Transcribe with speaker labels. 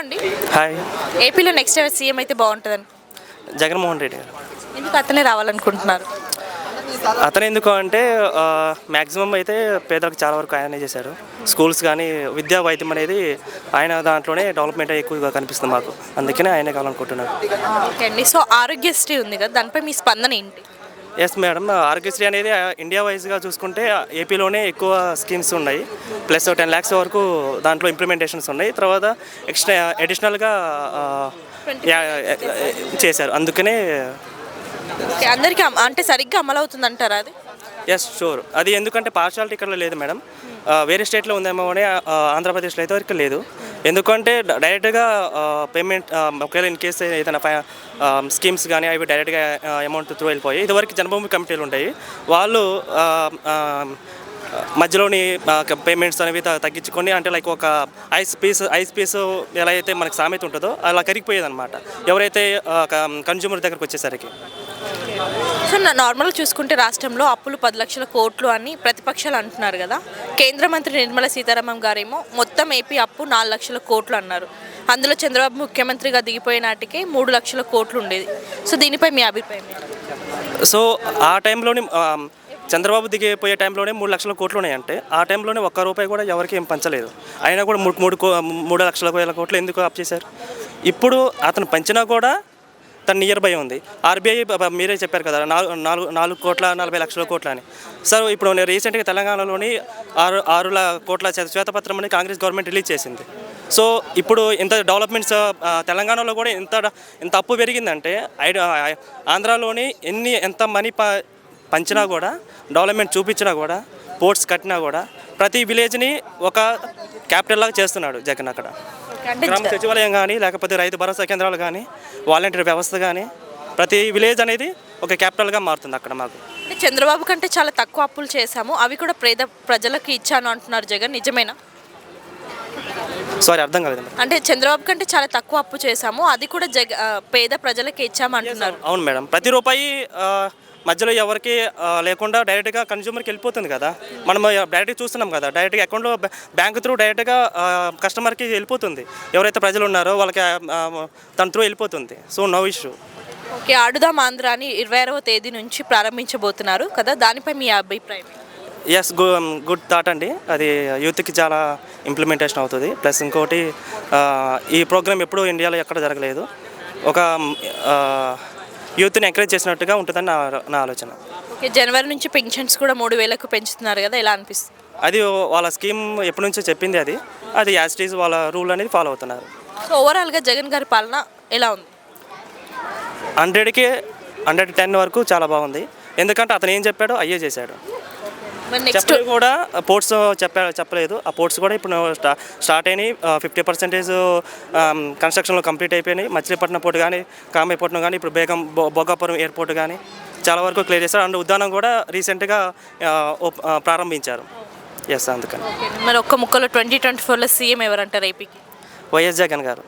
Speaker 1: అండి.
Speaker 2: హాయ్.
Speaker 1: ఏపీలో next CM అయితే బాగుంటుందని
Speaker 2: జగన్మోహన్ రెడ్డి గారు.
Speaker 1: ఎందుకు అతనే రావాలనుకుంటున్నారు?
Speaker 2: అతను ఎందుకు అంటే మ్యాక్సిమం అయితే పేదలకు చాలా వరకు ఆయనే చేశారు. స్కూల్స్ కానీ విద్యా వైద్యం అనేది ఆయన దాంట్లోనే డెవలప్మెంట్ ఎక్కువగా కనిపిస్తుంది మాకు. అందుకనే ఆయనే కావాలనుకుంటున్నారు.
Speaker 1: ఓకే అండి. సో ఆరోగ్యశ్రీ ఉంది కదా, దానిపై మీ స్పందన ఏంటి?
Speaker 2: ఎస్ మేడం, ఆరోగ్యశ్రీ అనేది ఇండియా వైజ్గా చూసుకుంటే ఏపీలోనే ఎక్కువ స్కీమ్స్ ఉన్నాయి. ప్లస్ 10 lakhs వరకు దాంట్లో ఇంప్లిమెంటేషన్స్ ఉన్నాయి. తర్వాత అడిషనల్గా చేశారు. అందుకనే
Speaker 1: అందరికీ అంటే సరిగ్గా అమలు అవుతుంది అంటారా అది?
Speaker 2: Yes sure. అది ఎందుకంటే పార్షాలిటీ ఇక్కడ లేదు మేడం. వేరే స్టేట్లో ఉందేమో అని ఆంధ్రప్రదేశ్లో అయితే వరకు లేదు. ఎందుకంటే డైరెక్ట్గా పేమెంట్ ఒకవేళ ఇన్ కేసు ఏదైనా స్కీమ్స్ కానీ అవి డైరెక్ట్గా అమౌంట్ త్రూ వెళ్ళిపోయి. ఇదివరకు జన్మభూమి కమిటీలు ఉంటాయి, వాళ్ళు మధ్యలోని పేమెంట్స్ అనేవి తగ్గించుకొని, అంటే లైక్ ఒక ఐస్ పీస్ ఎలా అయితే మనకు సామెత ఉంటుందో అలా కరిగిపోయేది అనమాట ఎవరైతే కన్జ్యూమర్ దగ్గరకు వచ్చేసరికి.
Speaker 1: సో నార్మల్గా చూసుకుంటే రాష్ట్రంలో అప్పులు 10 లక్షల కోట్లు అని ప్రతిపక్షాలు అంటున్నారు కదా. కేంద్ర మంత్రి నిర్మలా సీతారామన్ గారేమో మొత్తం ఏపీ అప్పు 4 లక్షల కోట్లు అన్నారు. అందులో చంద్రబాబు ముఖ్యమంత్రిగా దిగిపోయే నాటికే 3 లక్షల కోట్లు ఉండేది. సో దీనిపై మీ అభిప్రాయం?
Speaker 2: సో ఆ టైంలోని చంద్రబాబు దిగిపోయే టైంలోనే 3 లక్షల కోట్లు ఉన్నాయంటే ఆ టైంలోనే ఒక్క రూపాయి కూడా ఎవరికి ఏం పంచలేదు. అయినా కూడా 3 లక్షల కోట్లు ఎందుకు అప్ చేశారు? ఇప్పుడు అతను పంచినా కూడా తన నియర్ బై ఉంది. ఆర్బీఐ మీరే చెప్పారు కదా 4,40,00,000 కోట్ల అని. సార్ ఇప్పుడు నేను రీసెంట్గా తెలంగాణలోని 6 కోట్ల శ్వేతపత్రం అని కాంగ్రెస్ గవర్నమెంట్ రిలీజ్ చేసింది. సో ఇప్పుడు ఇంత డెవలప్మెంట్స్ తెలంగాణలో కూడా ఇంత అప్పు పెరిగిందంటే ఆంధ్రాలోని ఎంత మనీ పంచినా కూడా, డెవలప్మెంట్ చూపించినా కూడా, పోర్ట్స్ కట్టినా కూడా ప్రతి విలేజ్ని ఒక క్యాపిటల్ లాగా చేస్తున్నాడు జగన్. అక్కడ గ్రామ సచివాలయం కానీ, లేకపోతే రైతు భరోసా కేంద్రాలు కానీ, వాలంటీర్ వ్యవస్థ కానీ, ప్రతి విలేజ్ అనేది ఒక క్యాపిటల్గా మారుతుంది అక్కడ మాకు.
Speaker 1: అంటే చంద్రబాబు కంటే చాలా తక్కువ అప్పులు చేశాము, అవి కూడా ప్రజలకు ఇచ్చాను అంటున్నారు జగన్, నిజమేనా?
Speaker 2: సారీ, అర్థం కాలేదు.
Speaker 1: అంటే చంద్రబాబు కంటే చాలా తక్కువ అప్పు చేశాము, అది కూడా పేద ప్రజలకి ఇచ్చాము అంటున్నారు.
Speaker 2: అవును మేడం, ప్రతి రూపాయి మధ్యలో ఎవరికి లేకుండా డైరెక్ట్గా కన్జ్యూమర్కి వెళ్ళిపోతుంది కదా. మనం డైరెక్ట్గా చూస్తున్నాం కదా, డైరెక్ట్గా అకౌంట్లో బ్యాంక్ త్రూ డైరెక్ట్గా కస్టమర్కి వెళ్ళిపోతుంది. ఎవరైతే ప్రజలు ఉన్నారో వాళ్ళకి తన త్రూ వెళ్ళిపోతుంది. So no issue.
Speaker 1: ఓకే, ఆడుదాం ఆంధ్ర అని 26వ తేదీ నుంచి ప్రారంభించబోతున్నారు కదా, దానిపై మీ అభిప్రాయం?
Speaker 2: ఎస్, గుడ్ థాట్ అండి. అది యూత్కి చాలా ఇంప్లిమెంటేషన్ అవుతుంది. ప్లస్ ఇంకోటి, ఈ ప్రోగ్రామ్ ఎప్పుడూ ఇండియాలో ఎక్కడ జరగలేదు. ఒక యూత్ని ఎంకరేజ్ చేసినట్టుగా ఉంటుందని నా ఆలోచన.
Speaker 1: ఓకే, జనవరి నుంచి పెన్షన్స్ కూడా 3,000కు పెంచుతున్నారు కదా, ఎలా అనిపిస్తుంది?
Speaker 2: అది వాళ్ళ స్కీమ్ ఎప్పటి నుంచో చెప్పింది. అది యాజ్ ఇట్ ఈజ్ వాళ్ళ రూల్ అనేది ఫాలో అవుతున్నారు.
Speaker 1: సో ఓవరాల్గా జగన్ గారి పాలన ఎలా ఉంది?
Speaker 2: 100కి 110 వరకు చాలా బాగుంది. ఎందుకంటే అతను ఏం చెప్పాడో అయ్యే చేశాడు.
Speaker 1: నెక్స్ట్
Speaker 2: కూడా పోర్ట్స్ చెప్పలేదు. ఆ పోర్ట్స్ కూడా ఇప్పుడు స్టార్ట్ అయినాయి. 50% కన్స్ట్రక్షన్లో కంప్లీట్ అయిపోయినాయి. మచిలీపట్నం పోర్ట్ కానీ, కామేపట్నం కానీ, ఇప్పుడు భోగాపురం ఎయిర్పోర్ట్ కానీ చాలా వరకు క్లియర్ చేశారు. అండ్ ఉద్యానం కూడా రీసెంట్గా ప్రారంభించారు. ఎస్, అందుకని.
Speaker 1: మరి ఒక్క ముక్కలో 2024లో సీఎం ఎవరంటారు ఏపీకి?
Speaker 2: వైఎస్ జగన్ గారు.